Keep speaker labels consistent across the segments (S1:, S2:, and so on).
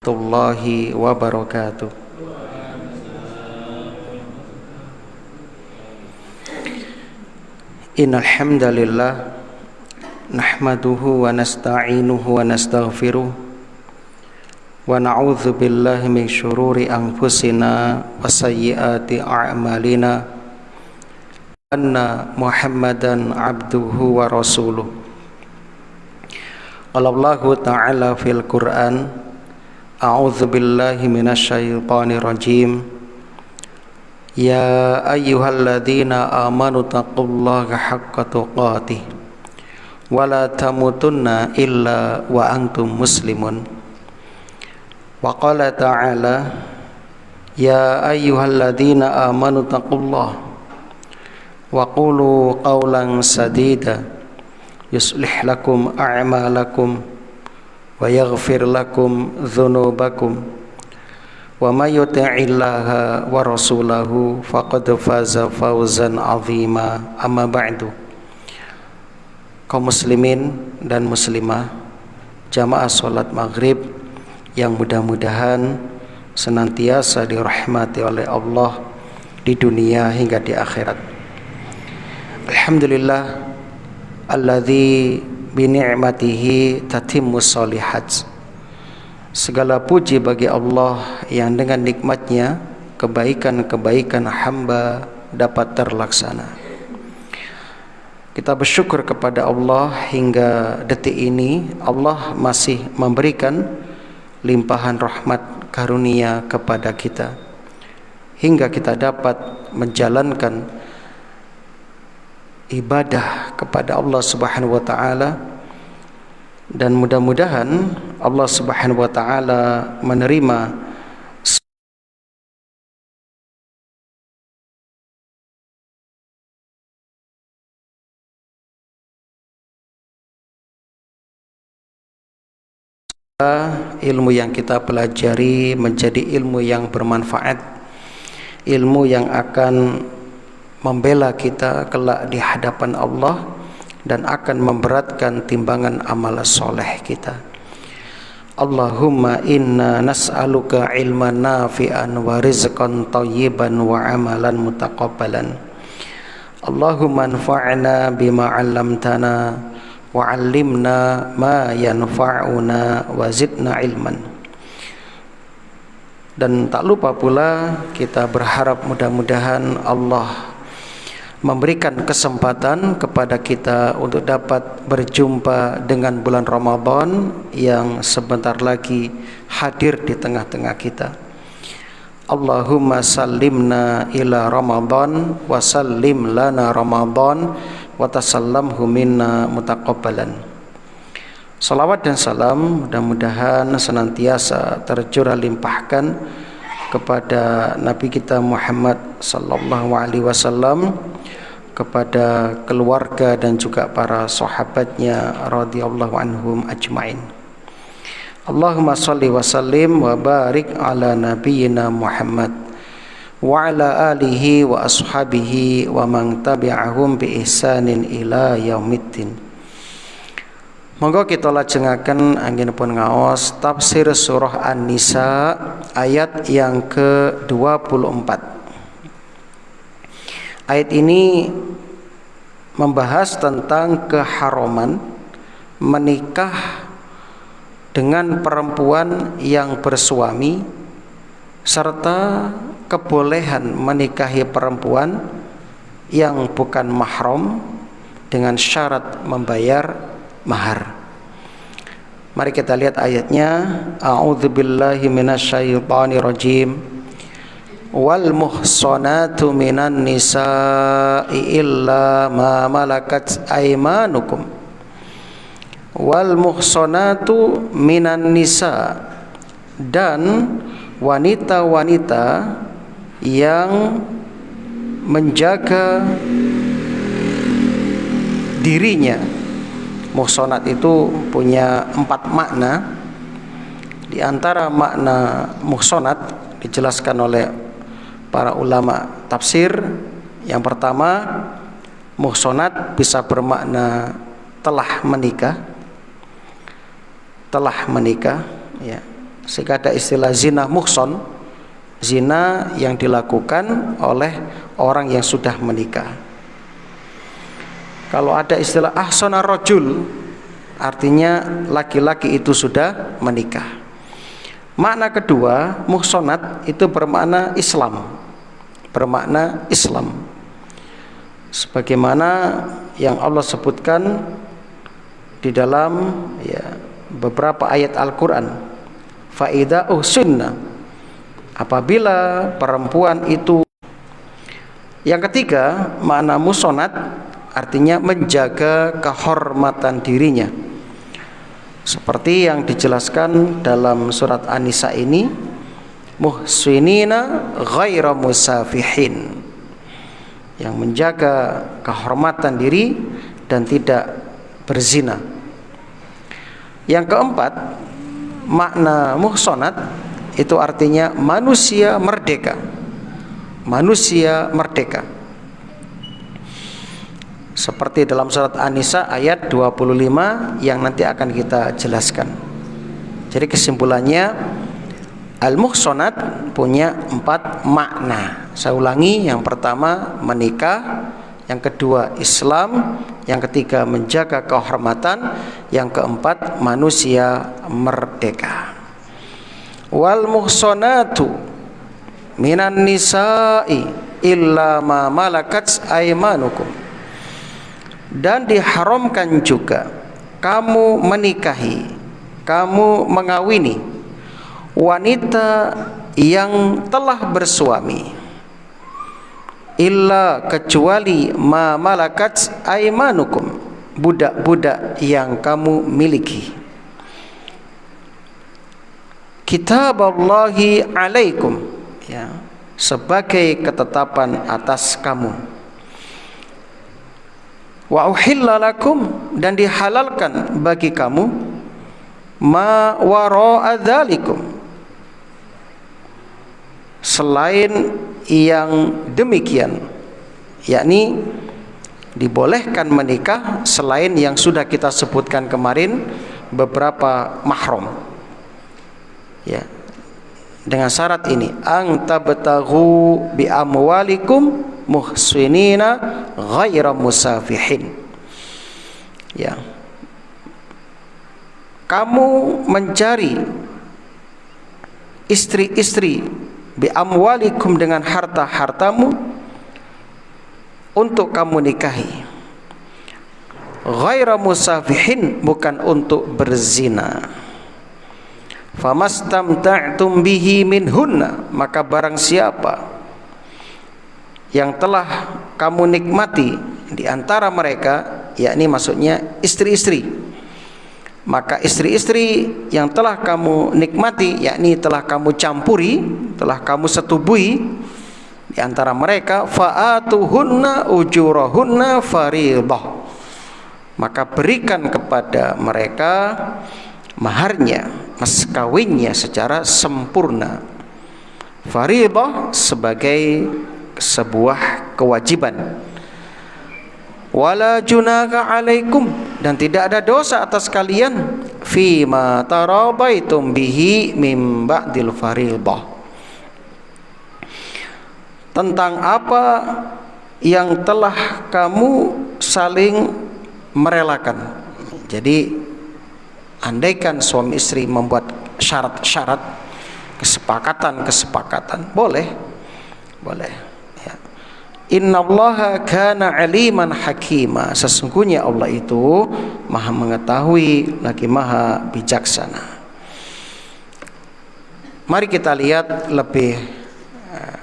S1: Warahmatullahi wabarakatuh. Innal hamdalillah nahmaduhu wa nasta'inuhu wa nastaghfiruh wa na'udzu billahi min syururi anfusina wa sayyiati a'malina. Anna Muhammadan abduhu wa rasuluh. Qala Allahu ta'ala fil Qur'an, a'udzu billahi minasyaitonir rajim. Ya ayyuhalladzina amanu taqullaha haqqa tuqatih wa la tamutunna illa wa antum muslimun. Wa qala ta'ala, ya ayyuhalladzina amanu taqullaha wa qulu qawlan sadida yuslih lakum a'malakum wa yaghfir lakum dzunubakum wa may yuti'illaha wa rasulahu faqad faza fawzan 'azima. Amma ba'du. Kaum muslimin dan muslimah, jamaah salat maghrib yang mudah-mudahan senantiasa dirahmati oleh Allah di dunia hingga di akhirat. Alhamdulillah alladzi bini'matihi tatimmus sholihat. Segala puji bagi Allah yang dengan nikmatnya kebaikan-kebaikan hamba dapat terlaksana. Kita bersyukur kepada Allah hingga detik ini Allah masih memberikan limpahan rahmat karunia kepada kita hingga kita dapat menjalankan ibadah kepada Allah Subhanahu wa taala, dan mudah-mudahan Allah Subhanahu wa taala menerima ilmu yang kita pelajari menjadi ilmu yang bermanfaat, ilmu yang akan membela kita kelak di hadapan Allah dan akan memberatkan timbangan amal soleh kita. Allahumma inna nas'aluka ilman nafi'an wa rizqan thayyiban wa amalan mutaqabbalan. Allahumma anfa'na bima 'allamtana wa 'allimna ma yanfa'una wa zidna ilman. Dan tak lupa pula kita berharap mudah-mudahan Allah memberikan kesempatan kepada kita untuk dapat berjumpa dengan bulan Ramadan yang sebentar lagi hadir di tengah-tengah kita. Allahumma sallimna ila Ramadan wa sallim lana Ramadan wa tasallamhu minna mutaqabbalan. Salawat dan salam mudah-mudahan senantiasa tercurah limpahkan kepada Nabi kita Muhammad sallallahu alaihi wasallam, kepada keluarga dan juga para sahabatnya radhiyallahu anhum ajmain. Allahumma shalli wa sallim wa barik ala nabiyyina Muhammad wa ala alihi wa ashabihi wa man tabi'ahum bi ihsanin ila yaumiddin. Monggo kita lajengaken anggenipun ngaos tafsir surah An-Nisa ayat yang ke-24. Ayat ini membahas tentang keharaman menikah dengan perempuan yang bersuami serta kebolehan menikahi perempuan yang bukan mahram dengan syarat membayar mahar. Mari kita lihat ayatnya. A'udzubillahi minasyaitonir rajim. Wal muhsanatu minan nisa'i illa ma malakat aymanukum. Wal muhsanatu minan nisa, dan wanita-wanita yang menjaga dirinya. Muhsanat itu punya 4 makna. Di antara makna muhsanat dijelaskan oleh para ulama tafsir. Yang pertama, muhsanat bisa bermakna telah menikah, ya. Sehingga ada istilah zina muhson, zina yang dilakukan oleh orang yang sudah menikah. Kalau ada istilah ahsana rajul, artinya laki-laki itu sudah menikah. Makna kedua, muhsonat itu bermakna Islam, bermakna Islam. Sebagaimana yang Allah sebutkan di dalam beberapa ayat Al-Quran, faida uhsunna, apabila perempuan itu. Yang ketiga, makna muhsonat artinya menjaga kehormatan dirinya, seperti yang dijelaskan dalam surat An-Nisa ini, muhsinina ghaira musafihin, yang menjaga kehormatan diri dan tidak berzina. Yang keempat, makna muhsanat itu artinya manusia merdeka. Manusia merdeka. Seperti dalam surat An-Nisa ayat 25 yang nanti akan kita jelaskan. Jadi kesimpulannya, al-muhsanat punya 4 makna. Saya ulangi, yang pertama menikah, yang kedua Islam, yang ketiga menjaga kehormatan, yang keempat manusia merdeka. Wal muhsanatu minan nisa'i illa ma malakat aymanukum. Dan diharamkan juga kamu menikahi, kamu mengawini wanita yang telah bersuami, illa kecuali ma malakat aymanukum, budak-budak yang kamu miliki. Kitaballahi alaikum, ya, sebagai ketetapan atas kamu. Wa uhilla lakum, dan dihalalkan bagi kamu ma wara'a dzalikum, selain yang demikian, yakni dibolehkan menikah selain yang sudah kita sebutkan kemarin, beberapa mahram, ya, dengan syarat ini, ang tabtaghu bi amwalikum muhsinina ghaira musafihin, ya, kamu mencari istri-istri bi amwalikum, dengan harta-hartamu, untuk kamu nikahi. Ghaira musafihin, bukan untuk berzina. Famastamta'tum bihi minhunna, maka barang siapa yang telah kamu nikmati di antara mereka, yakni maksudnya istri-istri, maka istri-istri yang telah kamu nikmati, yakni telah kamu campuri, telah kamu setubui di antara mereka, fa'atuhunna ujurahunna fariidah, maka berikan kepada mereka maharnya, mas kawinnya secara sempurna. Fariidah sebagai sebuah kewajiban. Wala junaha alaikum, dan tidak ada dosa atas kalian, fima tarabaitum bihi mim ba'dil fariidah, tentang apa yang telah kamu saling merelakan. Jadi andaikan suami istri membuat syarat-syarat, kesepakatan, boleh. Innallaha kana aliman hakima, sesungguhnya Allah itu maha mengetahui lagi maha bijaksana. Mari kita lihat lebih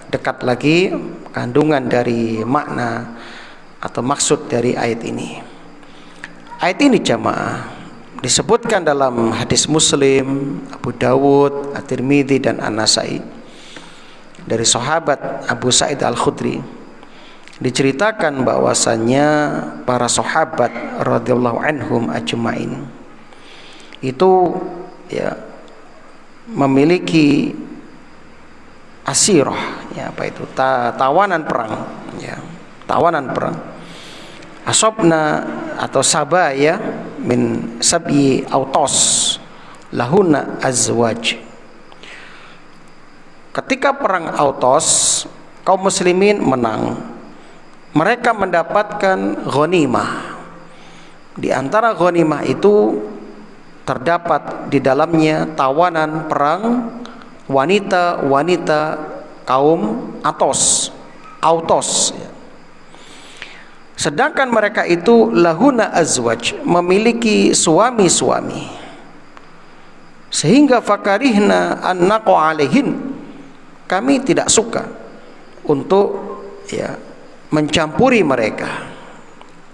S1: dekat lagi kandungan dari makna atau maksud dari ayat ini. Ayat ini jamaah disebutkan dalam hadis Muslim, Abu Dawud, At-Tirmidzi dan An-Nasai dari sahabat Abu Sa'id Al-Khudri. Diceritakan bahwasannya para sahabat radhiyallahu anhum ajmain itu, ya, memiliki asirah, ya, apa itu, tawanan perang, ya, tawanan perang. Asobna atau sabaya min sab'i autos lahuna azwaj, ketika perang Autos, kaum muslimin menang. Mereka mendapatkan ghanimah. Di antara ghanimah itu terdapat di dalamnya tawanan perang wanita-wanita kaum Autos. Sedangkan mereka itu lahuna azwaj, memiliki suami-suami. Sehingga fakarihna annaqu alaihin, kami tidak suka untuk mencampuri mereka,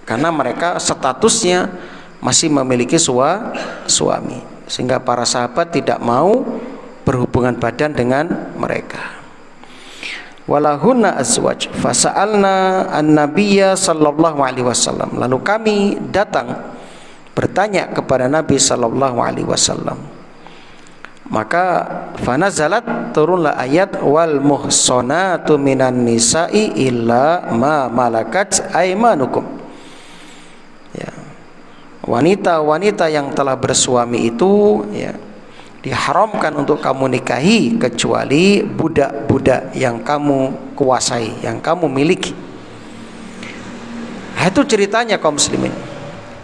S1: karena mereka statusnya masih memiliki suami, sehingga para sahabat tidak mau berhubungan badan dengan mereka. Walahunna azwaj fasa'alna an-nabiyya sallallahu alaihi wasallam, lalu kami datang bertanya kepada Nabi sallallahu alaihi wasallam. Maka fanazalat, turunlah ayat wal muhsanatu minan nisa'i illa ma malakat aymanukum. Ya. Wanita-wanita yang telah bersuami itu diharamkan untuk kamu nikahi kecuali budak-budak yang kamu kuasai, yang kamu miliki. Itu ceritanya kaum muslimin.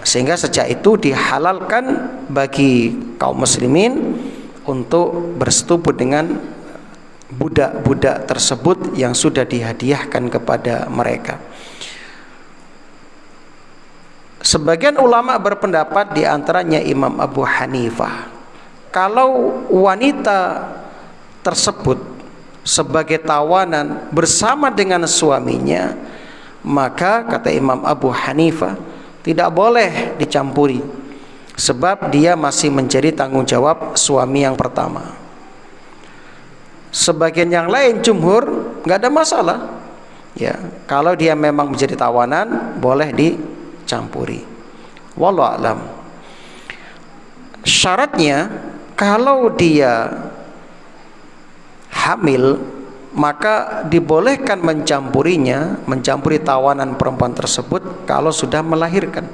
S1: Sehingga sejak itu dihalalkan bagi kaum muslimin untuk bersetubuh dengan budak-budak tersebut yang sudah dihadiahkan kepada mereka. Sebagian ulama berpendapat, di antaranya Imam Abu Hanifah, kalau wanita tersebut sebagai tawanan bersama dengan suaminya, maka kata Imam Abu Hanifah tidak boleh dicampuri, sebab dia masih menjadi tanggung jawab suami yang pertama. Sebagian yang lain jumhur nggak ada masalah, kalau dia memang menjadi tawanan boleh dicampuri. Wallahu a'lam. Syaratnya kalau dia hamil, maka dibolehkan mencampuri tawanan perempuan tersebut kalau sudah melahirkan.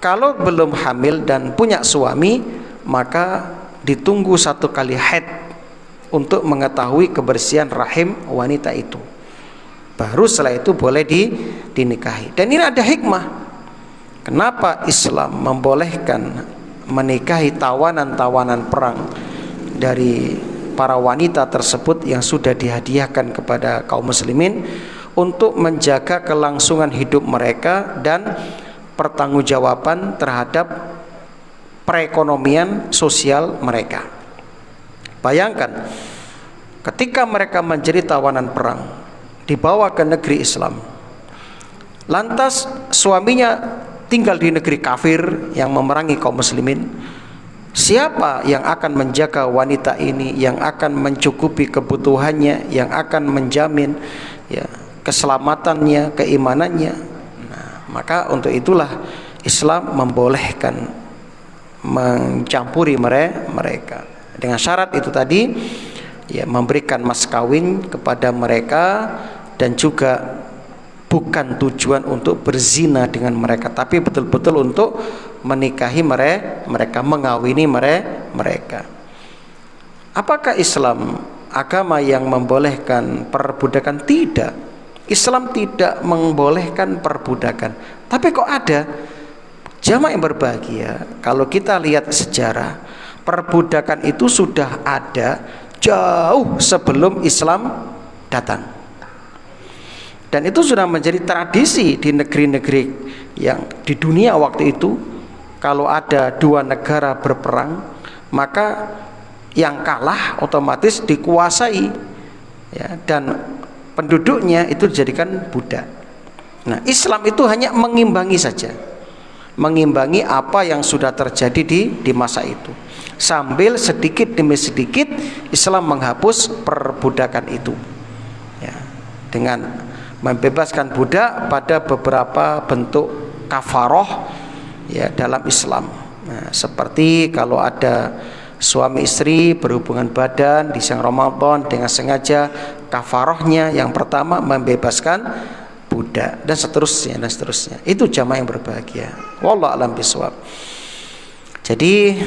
S1: Kalau belum hamil dan punya suami, maka ditunggu 1 kali haid untuk mengetahui kebersihan rahim wanita itu. Baru setelah itu boleh dinikahi. Dan ini ada hikmah. Kenapa Islam membolehkan menikahi tawanan-tawanan perang dari para wanita tersebut yang sudah dihadiahkan kepada kaum muslimin, untuk menjaga kelangsungan hidup mereka dan pertanggungjawaban terhadap perekonomian sosial mereka. Bayangkan ketika mereka menjadi tawanan perang, dibawa ke negeri Islam, lantas suaminya tinggal di negeri kafir yang memerangi kaum muslimin. Siapa yang akan menjaga wanita ini, yang akan mencukupi kebutuhannya, yang akan menjamin keselamatannya, keimanannya? Maka untuk itulah Islam membolehkan mencampuri mereka dengan syarat itu tadi, memberikan mas kawin kepada mereka, dan juga bukan tujuan untuk berzina dengan mereka, tapi betul-betul untuk menikahi mereka, mengawini mereka. Apakah Islam agama yang membolehkan perbudakan? Tidak. Islam tidak membolehkan perbudakan. Tapi kok ada jamaah yang berbahagia? Kalau kita lihat sejarah, perbudakan itu sudah ada jauh sebelum Islam datang. Dan itu sudah menjadi tradisi di negeri-negeri yang di dunia waktu itu. Kalau ada 2 negara berperang, maka yang kalah otomatis dikuasai, dan penduduknya itu dijadikan budak. Nah, Islam itu hanya mengimbangi saja, mengimbangi apa yang sudah terjadi di masa itu, sambil sedikit demi sedikit Islam menghapus perbudakan itu, dengan membebaskan budak pada beberapa bentuk kafaroh dalam Islam. Nah, seperti kalau ada suami istri berhubungan badan di siang Ramadan dengan sengaja, kafarohnya yang pertama membebaskan budak, dan seterusnya. Itu jamaah yang berbahagia. Wallahu a'lam bishawab. Jadi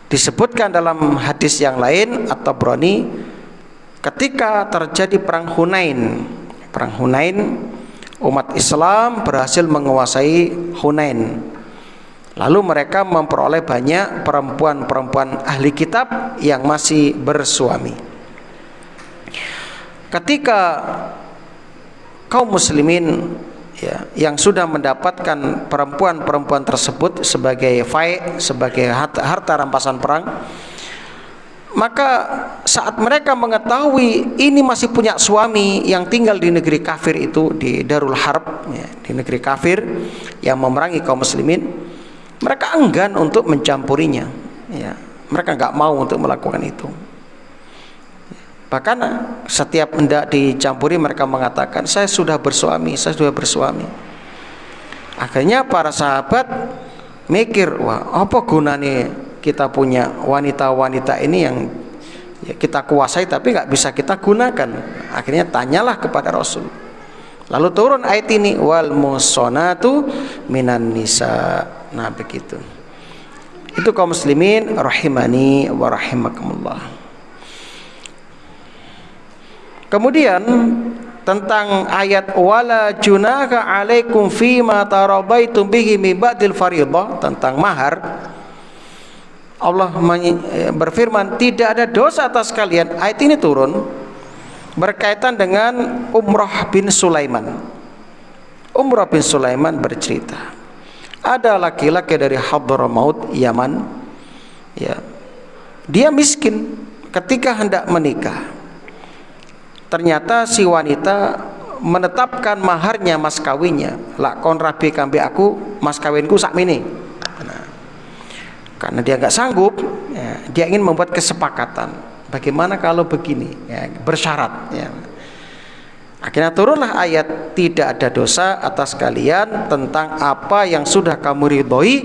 S1: Disebutkan dalam hadis yang lain atau Tabrani, ketika terjadi perang Hunain. Perang Hunain, umat Islam berhasil menguasai Hunain. Lalu mereka memperoleh banyak perempuan-perempuan ahli kitab yang masih bersuami. Ketika kaum muslimin yang sudah mendapatkan perempuan-perempuan tersebut sebagai fai', sebagai harta rampasan perang, maka saat mereka mengetahui ini masih punya suami yang tinggal di negeri kafir itu, di Darul Harb, di negeri kafir yang memerangi kaum muslimin, mereka enggan untuk mencampurinya. Mereka nggak mau untuk melakukan itu. Bahkan setiap hendak dicampuri mereka mengatakan, saya sudah bersuami, saya sudah bersuami. Akhirnya para sahabat mikir, wah apa gunanya kita punya wanita-wanita ini yang kita kuasai tapi nggak bisa kita gunakan. Akhirnya tanyalah kepada Rasul. Lalu turun ayat ini, wal musonatu minan nisa. Nah begitu. Itu kaum muslimin rahimani wa rahimakumullah. Kemudian tentang ayat wala junaha alaikum fima tarabaitum bihi min ba'dil fariidhah, tentang mahar, Allah berfirman tidak ada dosa atas kalian. Ayat ini turun berkaitan dengan Umrah bin Sulaiman. Umrah bin Sulaiman bercerita, ada laki-laki dari Hadramaut, Yaman, dia miskin. Ketika hendak menikah, ternyata si wanita menetapkan maharnya, mas kawinnya, lakon rabi kambi aku mas kawinku sakmene. Karena dia nggak sanggup, dia ingin membuat kesepakatan. Bagaimana kalau begini, bersyarat. Akhirnya turunlah ayat tidak ada dosa atas kalian tentang apa yang sudah kamu ridhoi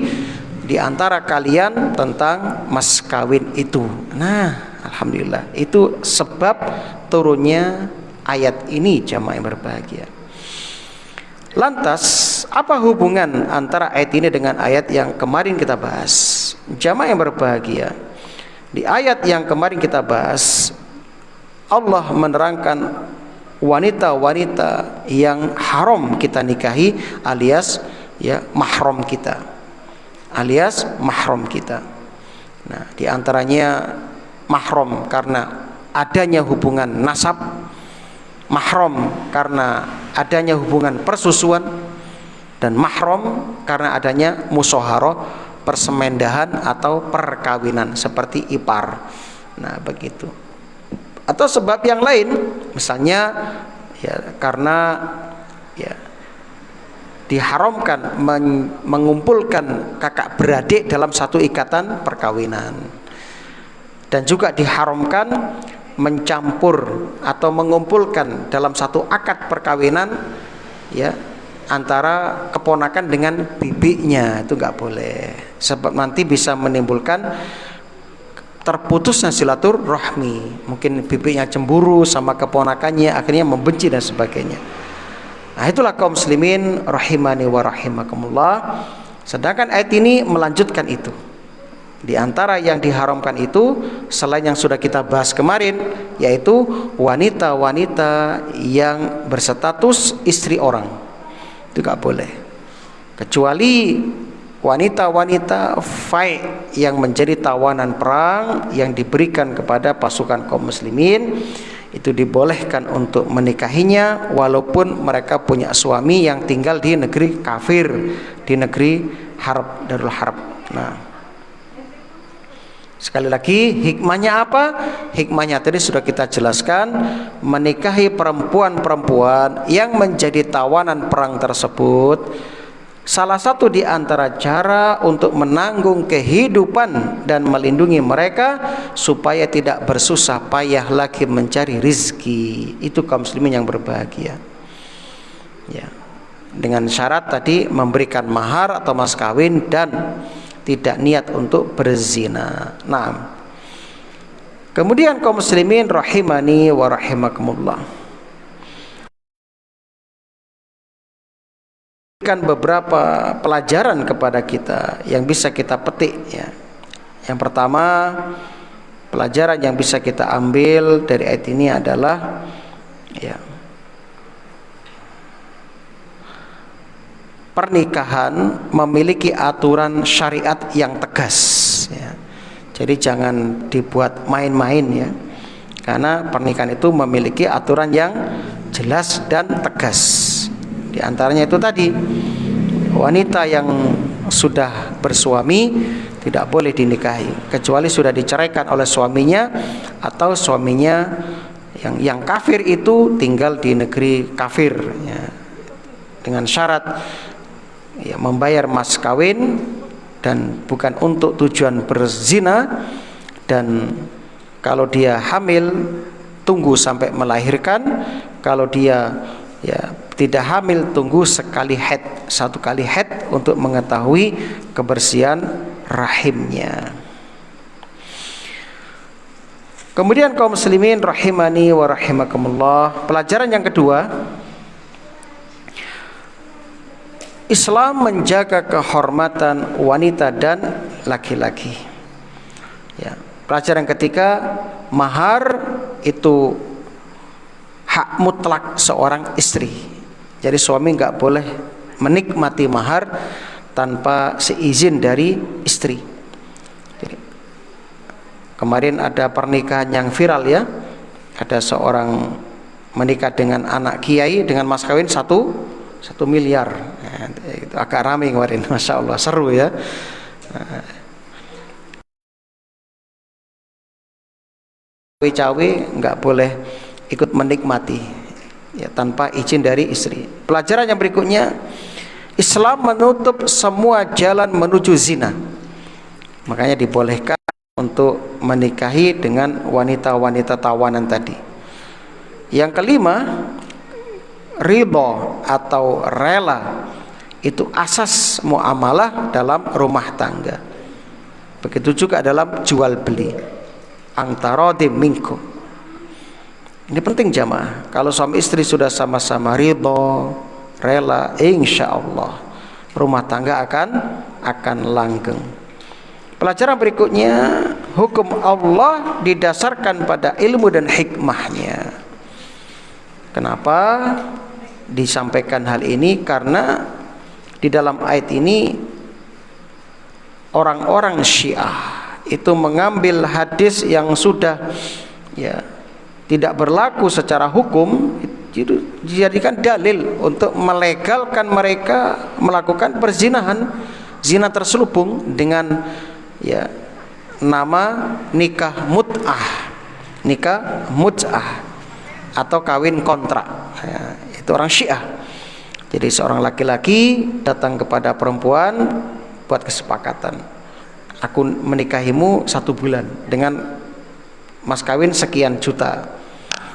S1: di antara kalian tentang mas kawin itu. Nah, alhamdulillah, itu sebab turunnya ayat ini, jamaah yang berbahagia. Lantas apa hubungan antara ayat ini dengan ayat yang kemarin kita bahas? Jamaah yang berbahagia, di ayat yang kemarin kita bahas, Allah menerangkan wanita-wanita yang haram kita nikahi, alias mahram kita, alias mahram kita. Nah, di antaranya mahram karena adanya hubungan nasab, mahram karena adanya hubungan persusuan, dan mahram karena adanya musoharoh, persemendahan atau perkawinan seperti ipar. Nah begitu. Atau sebab yang lain, misalnya karena diharamkan mengumpulkan kakak beradik dalam satu ikatan perkawinan, dan juga diharamkan mencampur atau mengumpulkan dalam satu akad perkawinan antara keponakan dengan bibinya, itu nggak boleh, sebab nanti bisa menimbulkan terputusnya silaturahmi. Mungkin bibinya cemburu sama keponakannya, akhirnya membenci dan sebagainya. Nah itulah kaum muslimin rahimani wa rahimakumullah. Sedangkan ayat ini melanjutkan itu. Di antara yang diharamkan itu, selain yang sudah kita bahas kemarin, yaitu wanita-wanita yang berstatus istri orang, itu gak boleh, kecuali wanita-wanita fai' yang menjadi tawanan perang yang diberikan kepada pasukan kaum muslimin. Itu dibolehkan untuk menikahinya walaupun mereka punya suami yang tinggal di negeri kafir, di negeri harb, Darul Harb. Nah, sekali lagi, hikmahnya apa? Hikmahnya tadi sudah kita jelaskan, menikahi perempuan-perempuan yang menjadi tawanan perang tersebut, salah satu di antara cara untuk menanggung kehidupan dan melindungi mereka supaya tidak bersusah payah lagi mencari rizki. Itu kaum muslimin yang berbahagia. Dengan syarat tadi memberikan mahar atau mas kawin dan tidak niat untuk berzina. Nah, kemudian kaum muslimin rahimani wa rahimakumullah, berikan beberapa pelajaran kepada kita yang bisa kita petik Yang pertama, pelajaran yang bisa kita ambil dari ayat ini adalah ya, pernikahan memiliki aturan syariat yang tegas ya. Jadi jangan dibuat main-main ya, karena pernikahan itu memiliki aturan yang jelas dan tegas. Di antaranya itu tadi, wanita yang sudah bersuami tidak boleh dinikahi kecuali sudah diceraikan oleh suaminya, atau suaminya yang kafir itu tinggal di negeri kafir ya, dengan syarat ya, membayar mas kawin dan bukan untuk tujuan berzina, dan kalau dia hamil tunggu sampai melahirkan, kalau dia ya tidak hamil tunggu satu kali haid untuk mengetahui kebersihan rahimnya. Kemudian kaum muslimin rahimani wa rahimakumullah, pelajaran yang kedua, Islam menjaga kehormatan wanita dan laki-laki ya. Pelajaran ketiga, mahar itu hak mutlak seorang istri. Jadi suami nggak boleh menikmati mahar tanpa seizin dari istri. Jadi, kemarin ada pernikahan yang viral ya, ada seorang menikah dengan anak kiai dengan mas kawin 1 miliar. Nah, itu agak ramai kemarin, masya Allah, seru ya. Cawe nggak boleh ikut menikmati ya, tanpa izin dari istri. Pelajaran yang berikutnya, Islam menutup semua jalan menuju zina. Makanya dibolehkan untuk menikahi dengan wanita-wanita tawanan tadi. Yang kelima, ridho atau rela itu asas muamalah dalam rumah tangga. Begitu juga dalam jual beli. Angtarodim minkum. Ini penting jamaah. Kalau suami istri sudah sama-sama ridho, rela, insya Allah rumah tangga akan langgeng. Pelajaran berikutnya, hukum Allah didasarkan pada ilmu dan hikmahnya. Kenapa disampaikan hal ini? Karena di dalam ayat ini orang-orang Syiah itu mengambil hadis yang sudah ya tidak berlaku secara hukum, itu dijadikan dalil untuk melegalkan mereka melakukan perzinahan, zina terselubung dengan ya nama nikah mut'ah atau kawin kontrak ya, itu orang Syiah. Jadi seorang laki-laki datang kepada perempuan buat kesepakatan, aku menikahimu 1 bulan dengan mas kawin sekian juta.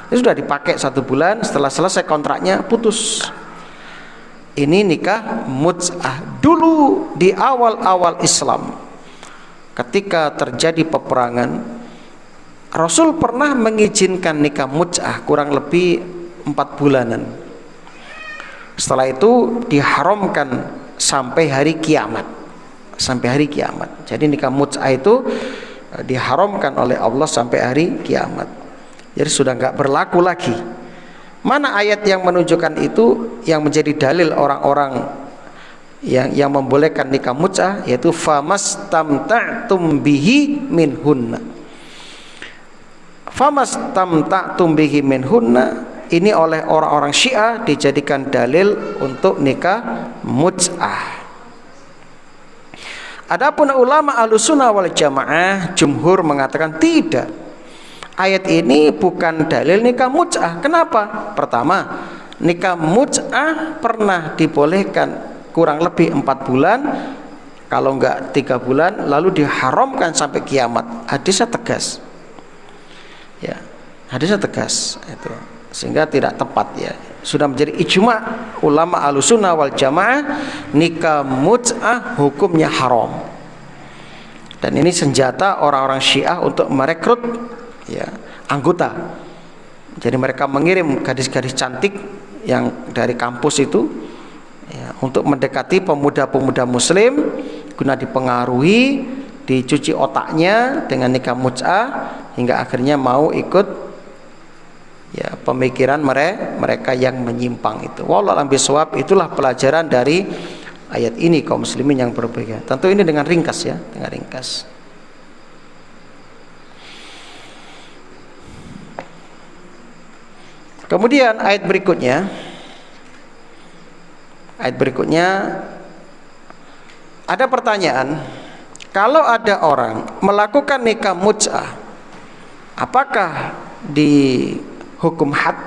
S1: Ini sudah dipakai 1 bulan, setelah selesai kontraknya putus. Ini nikah mut'ah. Dulu di awal-awal Islam, ketika terjadi peperangan, Rasul pernah mengizinkan nikah mut'ah kurang lebih 4 bulanan. Setelah itu diharamkan sampai hari kiamat. Jadi nikah mut'ah itu diharamkan oleh Allah sampai hari kiamat. Jadi sudah nggak berlaku lagi. Mana ayat yang menunjukkan itu, yang menjadi dalil orang-orang yang membolehkan nikah mut'ah, yaitu famastamta'tum bihi minhunna. Famastamta'tum bihi minhunna ini oleh orang-orang Syiah dijadikan dalil untuk nikah mut'ah. Adapun ulama Ahlussunnah wal Jamaah, jumhur mengatakan tidak. Ayat ini bukan dalil nikah mut'ah. Kenapa? Pertama, nikah mut'ah pernah dibolehkan kurang lebih 4 bulan, kalau enggak 3 bulan, lalu diharamkan sampai kiamat. Hadisnya tegas. Ya, hadisnya tegas itu. Sehingga tidak tepat ya. Sudah menjadi ijma' ulama Ahlussunnah wal Jamaah, nikah mut'ah hukumnya haram. Dan ini senjata orang-orang Syiah untuk merekrut ya anggota. Jadi mereka mengirim gadis-gadis cantik yang dari kampus itu ya, untuk mendekati pemuda-pemuda muslim guna dipengaruhi dicuci otaknya dengan nikah mut'ah hingga akhirnya mau ikut ya pemikiran mereka yang menyimpang itu. Wallahu a'lam bishawab. Itulah pelajaran dari ayat ini kaum muslimin yang berbahagia. Tentu ini dengan ringkas ya, dengan ringkas. Kemudian ayat berikutnya ada pertanyaan, kalau ada orang melakukan nikah mut'ah apakah dihukum had,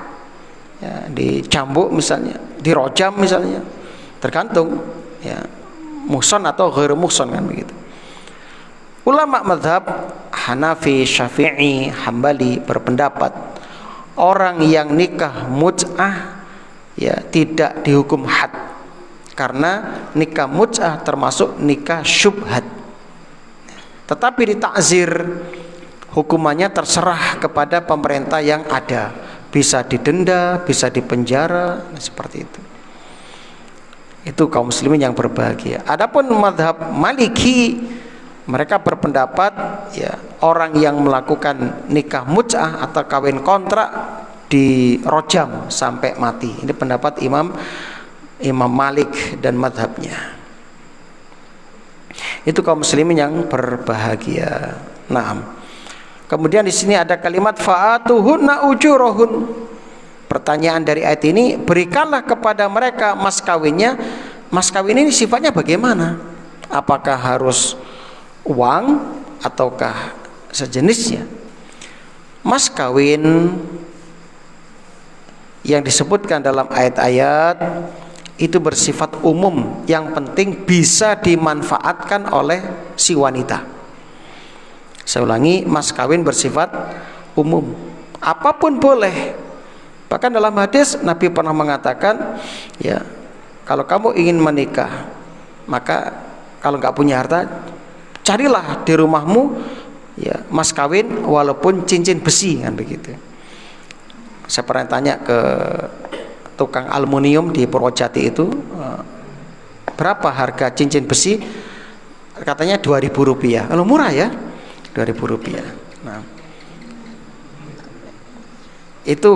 S1: ya, dicambuk misalnya, dirojam misalnya, tergantung ya muhsan atau ghairu muhsan kan begitu. Ulama mazhab Hanafi, Syafi'i, Hambali berpendapat orang yang nikah mut'ah ya tidak dihukum had, karena nikah mut'ah termasuk nikah syubhat. Tetapi ditakzir, hukumannya terserah kepada pemerintah yang ada, bisa didenda, bisa dipenjara, seperti itu. Itu kaum muslimin yang berbahagia. Adapun mazhab Maliki, mereka berpendapat ya orang yang melakukan nikah mut'ah atau kawin kontrak dirojam sampai mati. Ini pendapat Imam Malik dan mazhabnya. Itu kaum muslimin yang berbahagia. Naam. Kemudian di sini ada kalimat fa'atuhunna ujurahun. Pertanyaan dari ayat ini, berikanlah kepada mereka mas kawinnya. Mas kawin ini sifatnya bagaimana? Apakah harus uang ataukah sejenisnya? Mas kawin yang disebutkan dalam ayat-ayat itu bersifat umum, yang penting bisa dimanfaatkan oleh si wanita. Saya ulangi, mas kawin bersifat umum, apapun boleh. Bahkan dalam hadis Nabi pernah mengatakan, ya kalau kamu ingin menikah, maka kalau nggak punya harta, carilah di rumahmu ya mas kawin walaupun cincin besi, kan begitu. Saya pernah tanya ke tukang aluminium di Purwojati itu, berapa harga cincin besi? Katanya Rp2.000. Kalau murah ya, Rp2.000. Nah, itu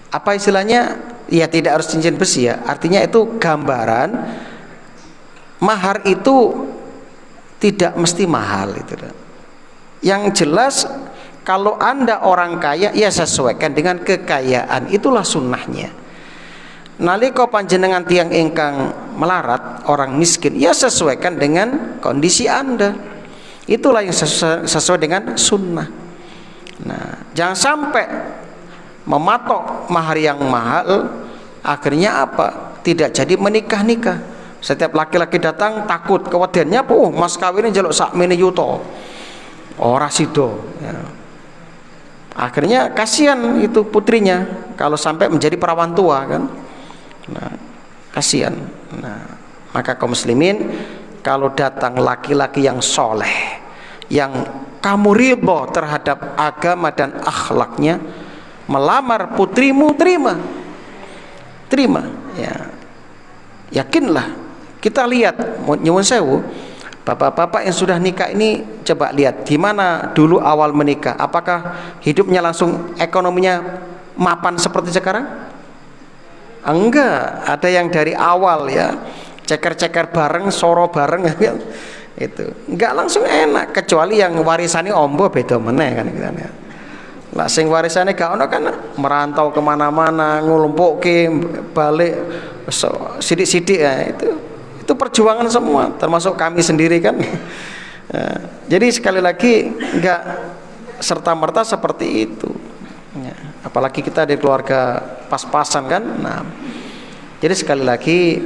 S1: apa istilahnya? Ya tidak harus cincin besi ya. Artinya itu gambaran mahar itu tidak mesti mahal itu. Yang jelas kalau Anda orang kaya, ya sesuaikan dengan kekayaan, itulah sunnahnya. Nalika panjenengan tiang ingkang melarat, orang miskin, ya sesuaikan dengan kondisi Anda. Itulah yang sesuai dengan sunnah. Nah, jangan sampai mematok mahar yang mahal, akhirnya apa? Tidak jadi menikah-nikah. Setiap laki-laki datang takut, kewediannya apa? Oh, mas kawinnya jaluk sakmene yuto. Ora sido. Ya. Akhirnya kasihan itu putrinya kalau sampai menjadi perawan tua kan. Nah, kasihan. Nah, maka kaum muslimin, kalau datang laki-laki yang soleh, yang kamu ridho terhadap agama dan akhlaknya, melamar putrimu, terima ya. Yakinlah. Kita lihat, nyuwun sewu, bapak-bapak yang sudah nikah ini, coba lihat di mana dulu awal menikah. Apakah hidupnya langsung ekonominya mapan seperti sekarang? Enggak, ada yang dari awal ya, ceker-ceker bareng, soro bareng ya. Itu enggak langsung enak, kecuali yang warisannya ombo beda meneh kan gitu ya. Lah sing warisannya gak ono kan merantau kemana-mana, ngulumpuke balik sidik-sidik ya, itu perjuangan semua, termasuk kami sendiri kan. Ya, jadi sekali lagi enggak serta-merta seperti itu ya, apalagi kita dari keluarga pas-pasan kan. Nah, jadi sekali lagi,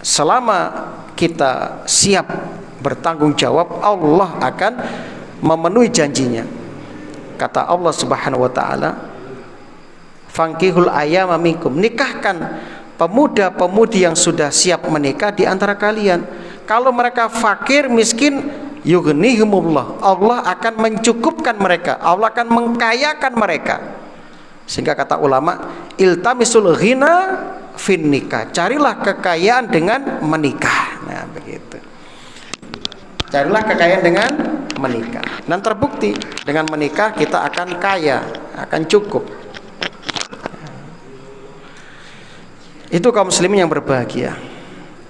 S1: selama kita siap bertanggung jawab, Allah akan memenuhi janjinya. Kata Allah Subhanahu wa taala, "Fankihul ayyama minkum." Nikahkan pemuda-pemudi yang sudah siap menikah di antara kalian. Kalau mereka fakir, miskin, yughnihumullah. Allah akan mencukupkan mereka, Allah akan mengkayakan mereka. Sehingga kata ulama, iltamisul ghina fin nikah. Carilah kekayaan dengan menikah. Nah, begitu. Carilah kekayaan dengan menikah. Dan terbukti dengan menikah kita akan kaya, akan cukup. Itu kaum muslimin yang berbahagia.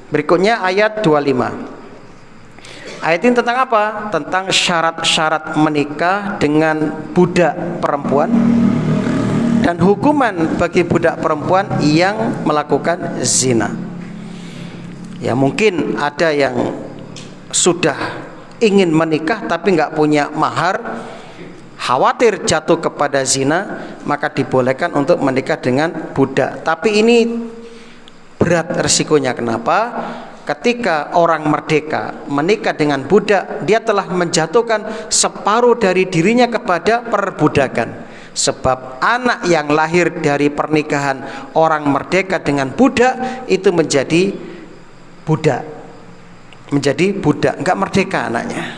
S1: Berikutnya ayat 25. Ayat ini tentang apa? Tentang syarat-syarat menikah dengan budak perempuan dan hukuman bagi budak perempuan yang melakukan zina. Ya, mungkin ada yang sudah ingin menikah tapi nggak punya mahar, khawatir jatuh kepada zina, maka dibolehkan untuk menikah dengan budak. Tapi ini berat resikonya. Kenapa? Ketika orang merdeka menikah dengan budak, dia telah menjatuhkan separuh dari dirinya kepada perbudakan. Sebab anak yang lahir dari pernikahan orang merdeka dengan budak itu menjadi budak, nggak merdeka anaknya.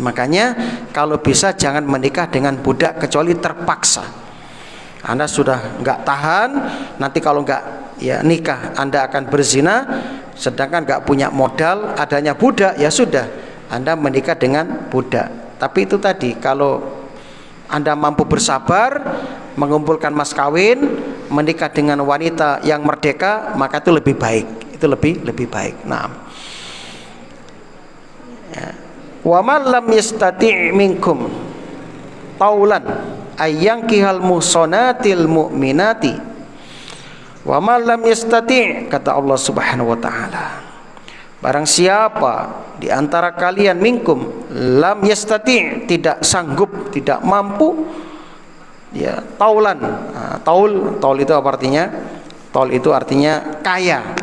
S1: Makanya kalau bisa jangan menikah dengan budak kecuali terpaksa. Anda sudah nggak tahan, nanti kalau nggak ya nikah Anda akan berzina, sedangkan nggak punya modal, adanya budak, ya sudah Anda menikah dengan budak. Tapi itu tadi, kalau Anda mampu bersabar mengumpulkan mas kawin, menikah dengan wanita yang merdeka, maka itu lebih baik. Itu lebih baik. Nah, wa man lam yastati' minkum taulan ayyankihal muhsanatil mu'minati wa man lam yastati', kata Allah Subhanahu wa taala, barang siapa di antara kalian minkum lam yastati', tidak sanggup, tidak mampu, ya, taulan. Nah, taul itu apa artinya? Taul itu artinya kaya.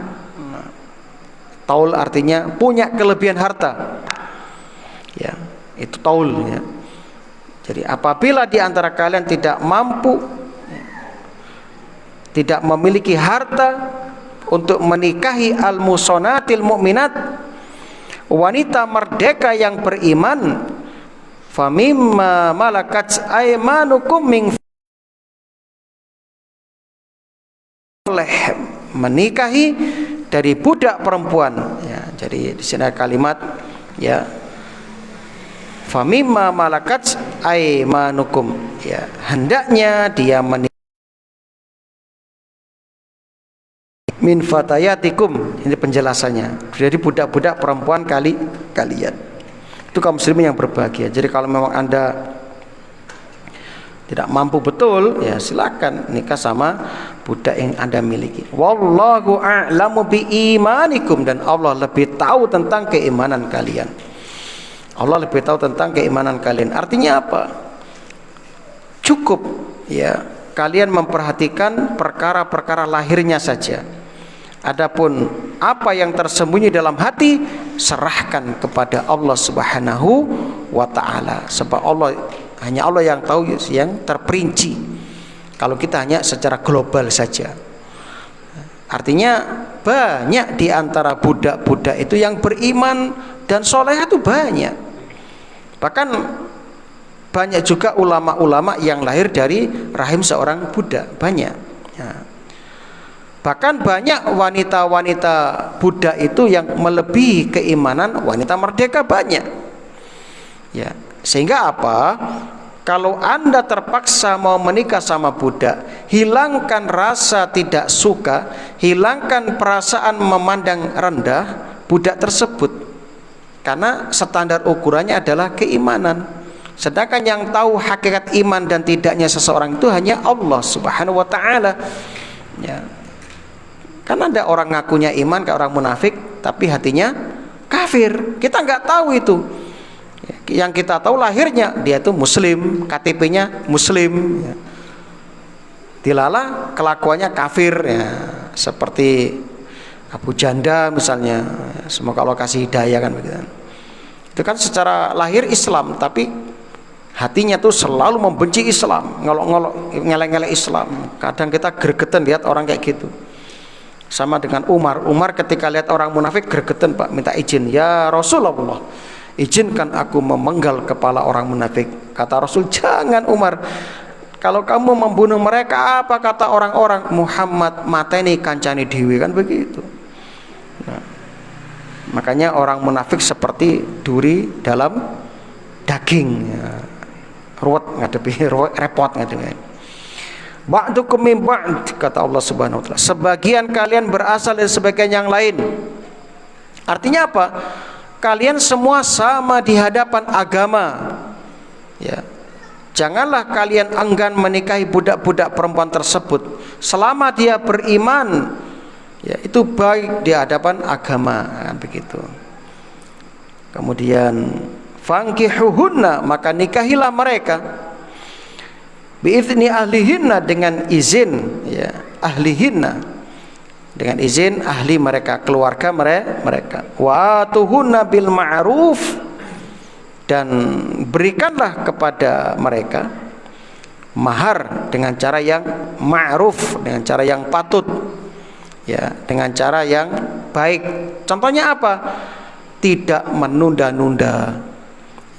S1: Taul artinya punya kelebihan harta. Ya, itu taul ya. Jadi apabila di antara kalian tidak mampu, tidak memiliki harta untuk menikahi al-musonatil mu'minat, wanita merdeka yang beriman, famimma malakat aymanukum min, boleh menikahi dari budak perempuan. Ya, jadi di sini ada kalimat ya, famimma malakat aymanukum, ya, hendaknya dia menikah min fatayatikum. Ini penjelasannya. Jadi budak-budak perempuan kalian. Itu kaum muslimin yang berbahagia. Jadi kalau memang Anda tidak mampu betul, ya silakan nikah sama budak yang Anda miliki. Wallahu a'lamu biimanikum, dan Allah lebih tahu tentang keimanan kalian. Allah lebih tahu tentang keimanan kalian. Artinya apa? Cukup ya kalian memperhatikan perkara-perkara lahirnya saja. Adapun apa yang tersembunyi dalam hati, serahkan kepada Allah Subhanahu wa taala. Sebab hanya Allah yang tahu yang terperinci. Kalau kita hanya secara global saja. Artinya banyak di antara budak-budak itu yang beriman dan soleh itu banyak. Bahkan banyak juga ulama-ulama yang lahir dari rahim seorang budak, banyak ya. Bahkan banyak wanita-wanita budak itu yang melebihi keimanan wanita merdeka, banyak ya. Sehingga apa? Kalau Anda terpaksa mau menikah sama budak, hilangkan rasa tidak suka, hilangkan perasaan memandang rendah budak tersebut, karena standar ukurannya adalah keimanan. Sedangkan yang tahu hakikat iman dan tidaknya seseorang itu hanya Allah Subhanahu wa taala ya. Karena ada orang ngakunya iman kayak orang munafik tapi hatinya kafir. Kita nggak tahu itu. Yang kita tahu lahirnya dia itu muslim, KTP-nya muslim ya. Dilala kelakuannya kafir ya. Seperti Abu Janda misalnya, semoga Allah kasih hidayah kan begitu. Itu kan secara lahir Islam tapi hatinya tuh selalu membenci Islam, ngolok-ngolok, ngelek-ngelek Islam. Kadang kita gregetan lihat orang kayak gitu. Sama dengan Umar ketika lihat orang munafik gregetan, Pak, minta izin, ya Rasulullah, izinkan aku memenggal kepala orang munafik. Kata Rasul, jangan Umar, kalau kamu membunuh mereka, apa kata orang-orang? Muhammad mateni kancani dewi, kan begitu. Nah, Makanya orang munafik seperti duri dalam daging, ya. Ruwet ngadepi, repot ngadepi. Ba'dukum min ba'd, kata Allah Subhanahu wa taala. Sebagian kalian berasal dari sebagian yang lain. Artinya apa? Kalian semua sama di hadapan agama. Ya. Janganlah kalian enggan menikahi budak-budak perempuan tersebut selama dia beriman. Ya, itu baik di hadapan agama, kan begitu. Kemudian fankihuhunna, maka nikahilah mereka biizni ahlihinna, dengan izin ya ahlihinna, dengan izin ahli mereka, keluarga mereka. Wa atuhunna bil ma'ruf, dan berikanlah kepada mereka mahar dengan cara yang ma'ruf, dengan cara yang patut, ya, dengan cara yang baik. Contohnya apa? Tidak menunda-nunda.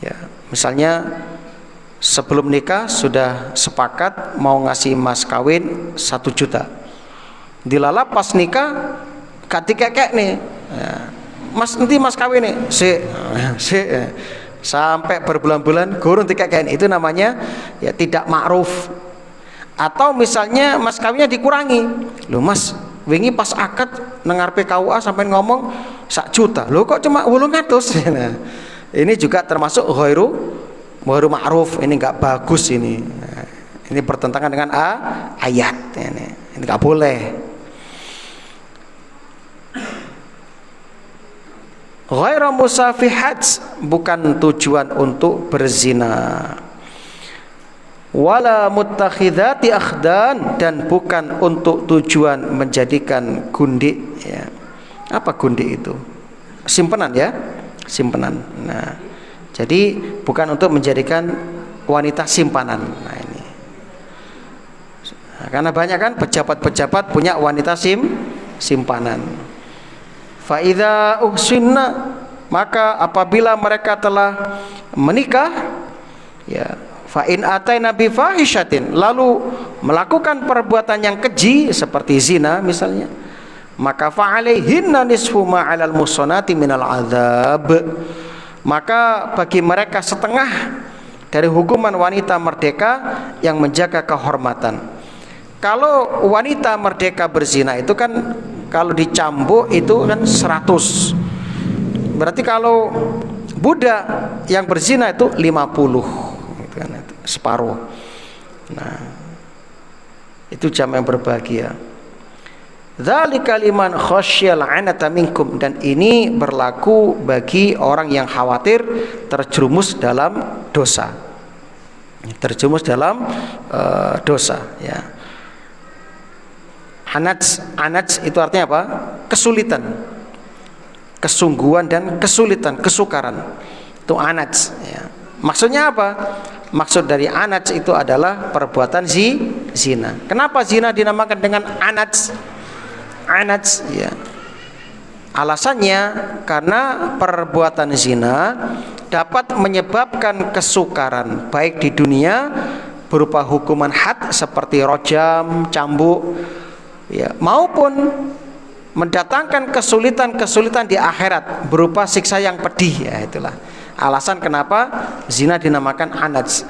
S1: Ya, misalnya sebelum nikah sudah sepakat mau ngasih mas kawin 1 juta. Dilalap pas nikah gak dikekek nih. Ya, mas nanti mas kawin nih. Sampai berbulan-bulan gurun dikekek. Itu namanya ya tidak ma'ruf. Atau misalnya mas kawinnya dikurangi. Loh mas, wingi pas akad nengarpe KUA sampai ngomong 1 juta. Loh kok cuma 800? Nah, ini juga termasuk ghairu ma'ruf. Ini enggak bagus ini. Ini bertentangan dengan ayat ini. Ini enggak boleh. Ghairu musafihat, bukan tujuan untuk berzina. Wala muttakhidati akhdan, dan bukan untuk tujuan menjadikan gundik, ya. Apa gundik itu? Simpenan, ya, simpenan. Nah, jadi bukan untuk menjadikan wanita simpanan. Nah, ini. Nah, karena banyak kan pejabat-pejabat punya wanita simpanan. Fa idza uhsinna, maka apabila mereka telah menikah, ya, fa in ataina bi fahishatin, lalu melakukan perbuatan yang keji seperti zina misalnya, maka fa alaihinna nisfu ma 'alal muhsanati minal adzab, maka bagi mereka setengah dari hukuman wanita merdeka yang menjaga kehormatan. Kalau wanita merdeka berzina itu kan kalau dicambuk itu kan 100. Berarti kalau budak yang berzina itu 50. Gitu kan, itu separuh. Nah, itu jam yang berbahagia. Dzalika liman khasyal 'anata minkum, dan ini berlaku bagi orang yang khawatir terjerumus dalam dosa. Terjerumus dalam dosa, ya. Anats itu artinya apa? Kesulitan, kesungguhan dan kesulitan, kesukaran. Itu anats, ya. Maksudnya apa? Maksud dari anats itu adalah perbuatan zina. Kenapa zina dinamakan dengan anats? Anats, ya. Alasannya karena perbuatan zina dapat menyebabkan kesukaran baik di dunia berupa hukuman had seperti rojam, cambuk, ya, maupun mendatangkan kesulitan-kesulitan di akhirat berupa siksa yang pedih, ya. Itulah alasan kenapa zina dinamakan anats,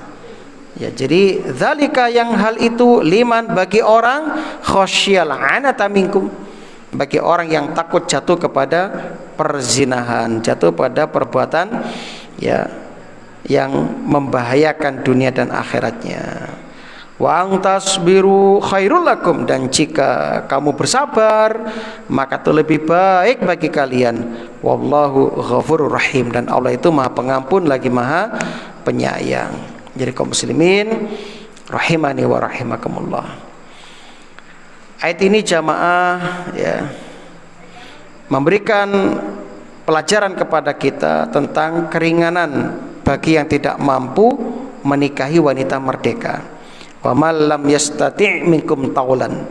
S1: ya. Jadi dzalika, yang hal itu, liman, bagi orang khasyal 'anata minkum, bagi orang yang takut jatuh kepada perzinahan, jatuh pada perbuatan, ya, yang membahayakan dunia dan akhiratnya. Wa antasbiru khairul lakum, dan jika kamu bersabar maka itu lebih baik bagi kalian. Wallahu ghafurur rahim, dan Allah itu Maha Pengampun lagi Maha Penyayang. Jadi kaum muslimin rahimani wa rahimakumullah, ayat ini jamaah, ya, memberikan pelajaran kepada kita tentang keringanan bagi yang tidak mampu menikahi wanita merdeka. Wa man lam yastati' minkum taulan,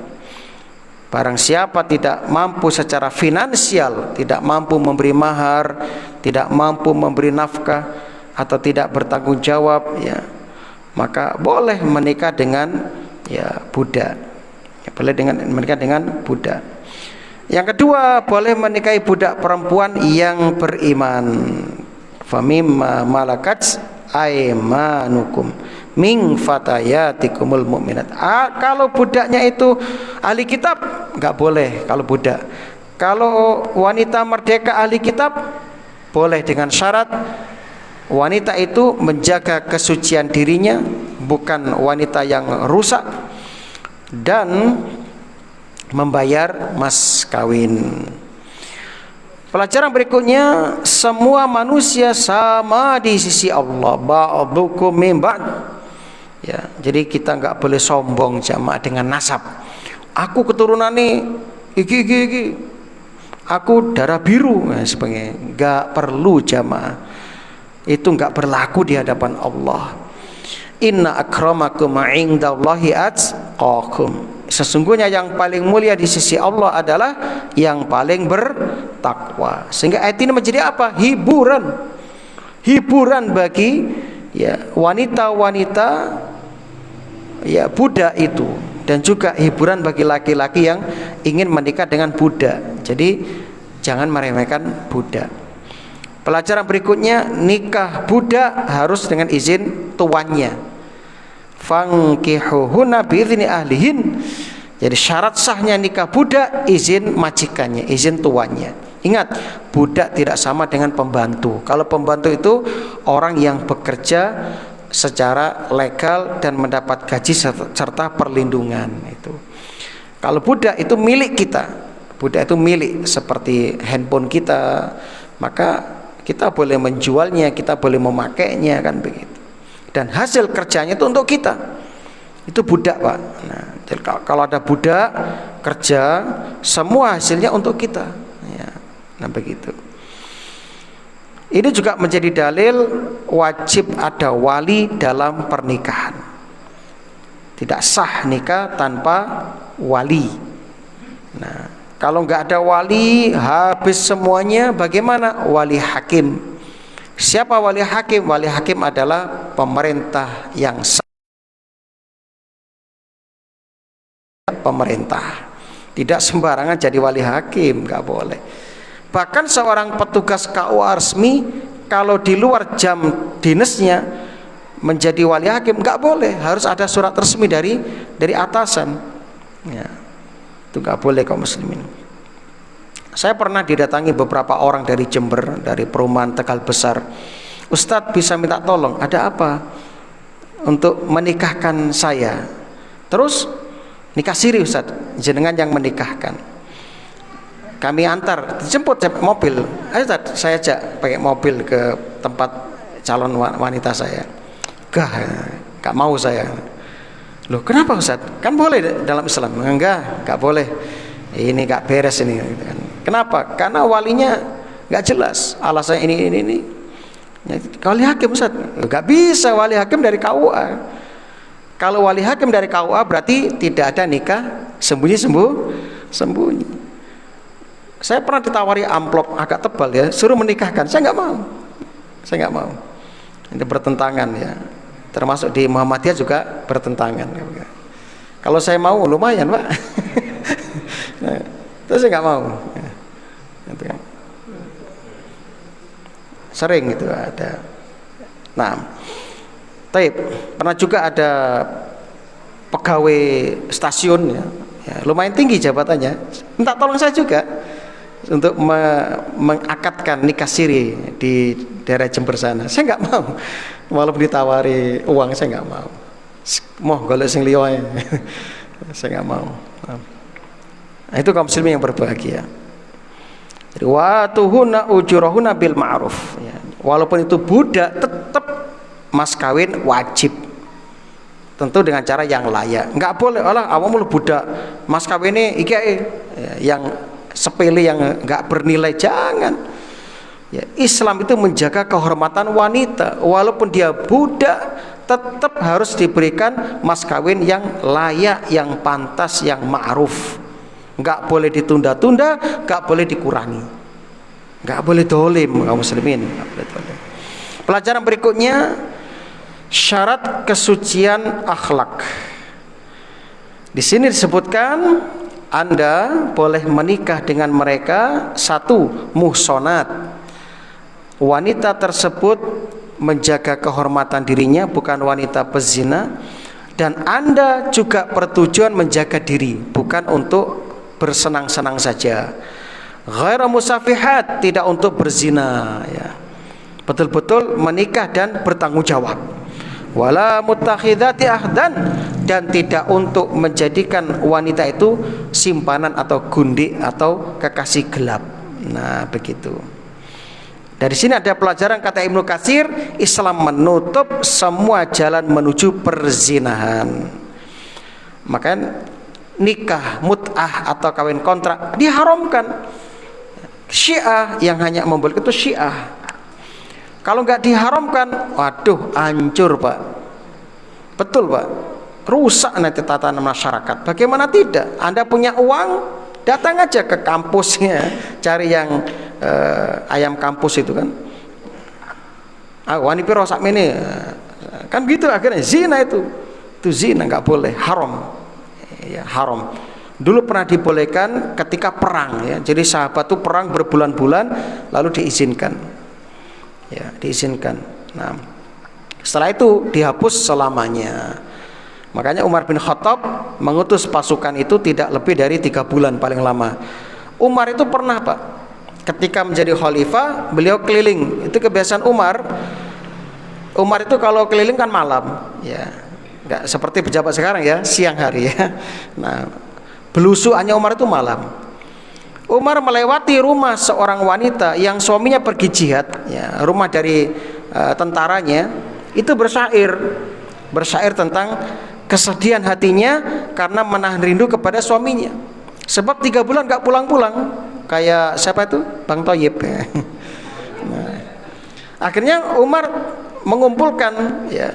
S1: barang siapa tidak mampu secara finansial, tidak mampu memberi mahar, tidak mampu memberi nafkah, atau tidak bertanggung jawab, ya, maka boleh menikah dengan, ya, budak, ya, boleh menikah dengan budak. Yang kedua, boleh menikahi budak perempuan yang beriman. Famimma malakat aimanukum min fatayatikumul mu'minat. Kalau budaknya itu ahli kitab, enggak boleh kalau budak. Kalau wanita merdeka ahli kitab, boleh dengan syarat wanita itu menjaga kesucian dirinya, bukan wanita yang rusak, dan membayar mas kawin. Pelajaran berikutnya, semua manusia sama di sisi Allah. Ba'dukum min ba'd. Ya, jadi kita enggak boleh sombong jamaah dengan nasab. Aku keturunan nih iki. Aku darah biru, nah, sebagainya. Enggak perlu jamaah. Itu enggak berlaku di hadapan Allah. Inna akramakum indallahi atqakum. Sesungguhnya yang paling mulia di sisi Allah adalah yang paling bertakwa. Sehingga ayat ini menjadi apa? Hiburan bagi ya wanita-wanita ya budak itu, dan juga hiburan bagi laki-laki yang ingin menikah dengan budak. Jadi jangan meremehkan budak. Pelajaran berikutnya, nikah budak harus dengan izin tuannya. Fankihuhunna biizni ahlihin. Jadi syarat sahnya nikah budak izin majikannya, izin tuannya. Ingat, budak tidak sama dengan pembantu. Kalau pembantu itu orang yang bekerja secara legal dan mendapat gaji serta perlindungan itu. Kalau budak itu milik kita. Budak itu milik seperti handphone kita, maka kita boleh menjualnya, kita boleh memakainya, kan begitu. Dan hasil kerjanya itu untuk kita. Itu budak, Pak. Nah, jadi kalau ada budak kerja, semua hasilnya untuk kita. Ya, nah begitu. Ini juga menjadi dalil wajib ada wali dalam pernikahan. Tidak sah nikah tanpa wali. Nah, kalau nggak ada wali, habis semuanya. Bagaimana? Wali hakim. Siapa wali hakim? Wali hakim adalah pemerintah yang sah. Pemerintah. Tidak sembarangan jadi wali hakim, nggak boleh. Bahkan seorang petugas KUA resmi kalau di luar jam dinasnya menjadi wali hakim nggak boleh, harus ada surat resmi dari atasan. Ya, itu nggak boleh kaum muslimin. Saya pernah didatangi beberapa orang dari Jember, dari perumahan Tegal Besar. Ustadz, bisa minta tolong, ada apa untuk menikahkan saya? Terus nikah siri Ustadz, jenengan yang menikahkan. Kami antar, dijemput mobil. Ayo Ustadz, saya ajak pakai mobil ke tempat calon wanita saya. Gak mau saya. Loh, kenapa Ustadz? Kan boleh dalam Islam. Enggak boleh. Ini gak beres ini. Kenapa? Karena walinya gak jelas. Alasannya ini. Wali hakim Ustaz, gak bisa wali hakim dari KUA. Kalau wali hakim dari KUA berarti tidak ada nikah sembunyi. Saya pernah ditawari amplop agak tebal ya, suruh menikahkan. Saya nggak mau. Ini bertentangan ya. Termasuk di Muhammadiyah juga bertentangan. Kalau saya mau lumayan Pak. Nah, terus saya nggak mau. Gitu kan. Sering itu ada. Nah, taib. Pernah juga ada pegawai stasiun ya, lumayan tinggi jabatannya. Minta tolong saya juga untuk mengakadkan nikah siri di daerah Jember sana. Saya nggak mau, walaupun ditawari uang saya nggak mau. Moh golek sing liya ae. Saya nggak mau. Nah, itu kaum muslimin yang berbahagia. Jadi wa tuhuna ujurahuna bil ma'ruf. Ya, walaupun itu budak tetap mas kawin wajib. Tentu dengan cara yang layak. Enggak boleh alah awakmu budak mas kawine iki yang sepele yang enggak bernilai, jangan. Ya, Islam itu menjaga kehormatan wanita, walaupun dia budak tetap harus diberikan mas kawin yang layak, yang pantas, yang ma'ruf. Enggak boleh ditunda-tunda, enggak boleh dikurangi, enggak boleh dolim kaum muslimin. Pelajaran berikutnya, syarat kesucian akhlak. Di sini disebutkan Anda boleh menikah dengan mereka, satu, muhsonat, wanita tersebut menjaga kehormatan dirinya, bukan wanita pezina. Dan Anda juga bertujuan menjaga diri, bukan untuk bersenang-senang saja. Ghairu musafihat, tidak untuk berzina, ya. Betul-betul menikah dan bertanggung jawab. Wala mutakhidati ahdan, dan tidak untuk menjadikan wanita itu simpanan atau gundik atau kekasih gelap. Nah, begitu. Dari sini ada pelajaran, kata Ibnu Katsir, Islam menutup semua jalan menuju perzinahan. Maka nikah mut'ah atau kawin kontrak diharamkan. Syiah yang hanya membolehkan itu Syiah. Kalau nggak diharamkan, waduh, hancur Pak. Betul Pak, rusak nanti tatanan masyarakat. Bagaimana tidak? Anda punya uang, datang aja ke kampusnya, cari yang ayam kampus itu kan. Wani piro sakmene. Kan gitu akhirnya zina itu. Itu zina, nggak boleh, haram. Ya, haram. Dulu pernah dibolehkan ketika perang, ya. Jadi sahabat itu perang berbulan-bulan lalu diizinkan. Ya, diizinkan. Nah, setelah itu dihapus selamanya. Makanya Umar bin Khattab mengutus pasukan itu tidak lebih dari 3 bulan paling lama. Umar itu pernah Pak, ketika menjadi khalifah, beliau keliling. Itu kebiasaan Umar. Umar itu kalau keliling kan malam, ya, nggak seperti pejabat sekarang ya, siang hari ya. Nah, belusuannya Umar itu malam. Umar melewati rumah seorang wanita yang suaminya pergi jihad, ya, rumah dari tentaranya, itu bersyair tentang kesedihan hatinya karena menahan rindu kepada suaminya. Sebab 3 bulan nggak pulang-pulang, kayak siapa itu, Bang Toyib. Nah, akhirnya Umar mengumpulkan, ya,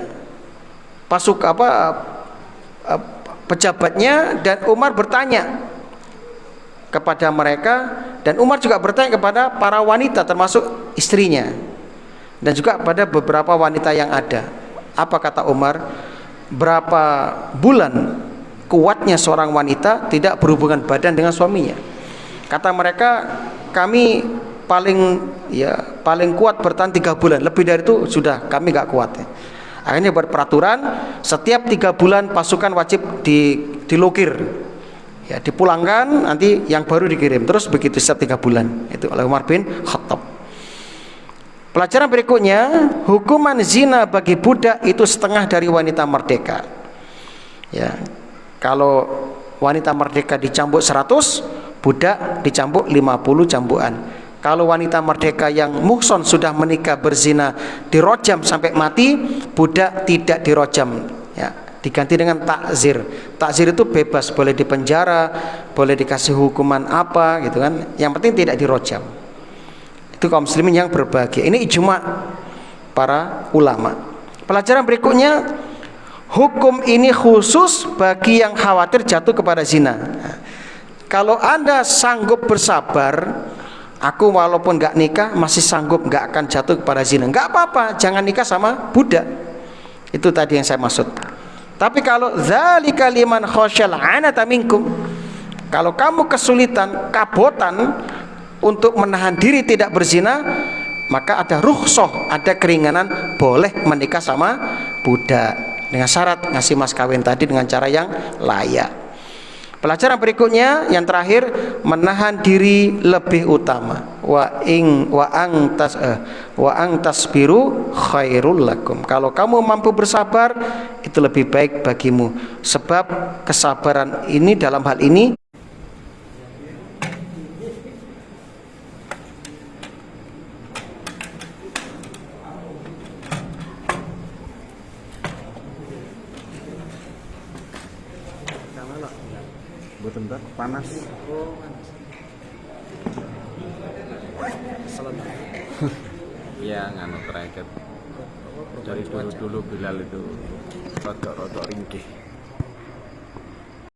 S1: pejabatnya, dan Umar bertanya kepada mereka, dan Umar juga bertanya kepada para wanita termasuk istrinya, dan juga pada beberapa wanita yang ada. Apa kata Umar? Berapa bulan kuatnya seorang wanita tidak berhubungan badan dengan suaminya? Kata mereka, kami paling kuat bertahan 3 bulan, lebih dari itu sudah kami gak kuat, ya. Akhirnya buat peraturan, setiap 3 bulan pasukan wajib dilukir, ya, dipulangkan, nanti yang baru dikirim, terus begitu setiap 3 bulan. Itu oleh Umar bin Khattab. Pelajaran berikutnya, hukuman zina bagi budak itu setengah dari wanita merdeka. Ya, kalau wanita merdeka dicambuk 100, budak dicambuk 50 cambukan. Kalau wanita merdeka yang muhson sudah menikah berzina dirojam sampai mati, budak tidak dirojam, ya, diganti dengan takzir. Takzir itu bebas, boleh dipenjara, boleh dikasih hukuman apa gitu kan, yang penting tidak dirojam. Itu kaum muslimin yang berbahagia. Ini ijma para ulama. Pelajaran berikutnya, hukum ini khusus bagi yang khawatir jatuh kepada zina. Nah, kalau Anda sanggup bersabar, aku walaupun gak nikah masih sanggup gak akan jatuh kepada zina, gak apa-apa, jangan nikah sama budak. Itu tadi yang saya maksud. Tapi kalau dzalika liman khasyal anata minkum, kalau kamu kesulitan, kabotan untuk menahan diri tidak berzina, maka ada rukhsah, ada keringanan, boleh menikah sama budak dengan syarat ngasih mas kawin tadi dengan cara yang layak. Pelajaran berikutnya yang terakhir, menahan diri lebih utama. Wa ang tasbiru khairul lakum. Kalau kamu mampu bersabar, itu lebih baik bagimu. Sebab kesabaran ini dalam hal ini
S2: bentar, panas. Iya, nganu terakhir dari dulu Bilal itu rodok-rodok ringkih.